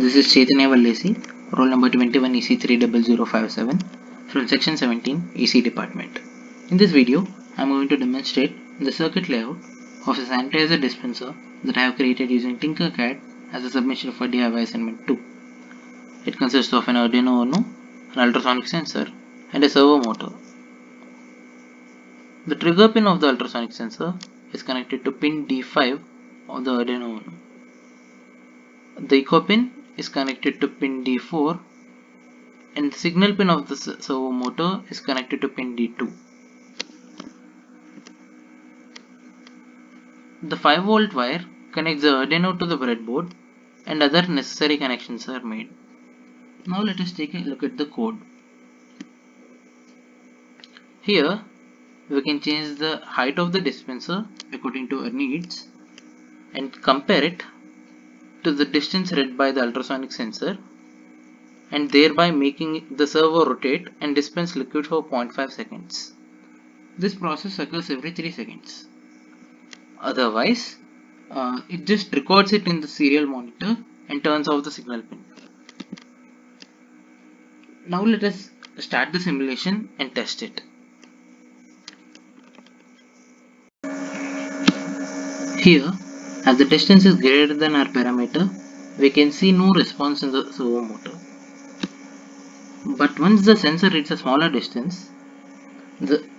This is Chaithanya Vallesi, roll number 21EC30057 from section 17 EC department. In this video, I am going to demonstrate the circuit layout of a sanitizer dispenser that I have created using TinkerCAD as a submission for DIY assignment 2. It consists of an Arduino Uno, an ultrasonic sensor, and a servo motor. The trigger pin of the ultrasonic sensor is connected to pin D5 of the Arduino Uno. The echo pin is connected to pin D4 and the signal pin of the servo motor is connected to pin D2. The 5-volt wire connects the Arduino to the breadboard and other necessary connections are made. Now let us take a look at the code. Here we can change the height of the dispenser according to our needs and compare it to the distance read by the ultrasonic sensor, and thereby making the servo rotate and dispense liquid for 0.5 seconds. This process occurs every 3 seconds. Otherwise, it just records it in the serial monitor and turns off the signal pin. Now let us start the simulation and test it. Here, as the distance is greater than our parameter, we can see no response in the servo motor. But once the sensor reaches a smaller distance,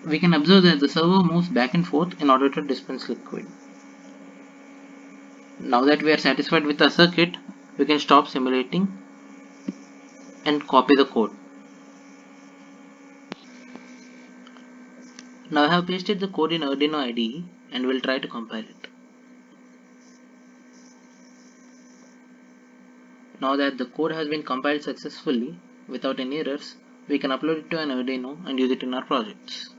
we can observe that the servo moves back and forth in order to dispense liquid. Now that we are satisfied with our circuit, we can stop simulating and copy the code. Now I have pasted the code in Arduino IDE and will try to compile it. Now that the code has been compiled successfully without any errors, we can upload it to an Arduino and use it in our projects.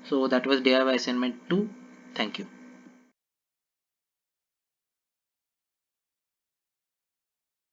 So that was DIY assignment 2. Thank you.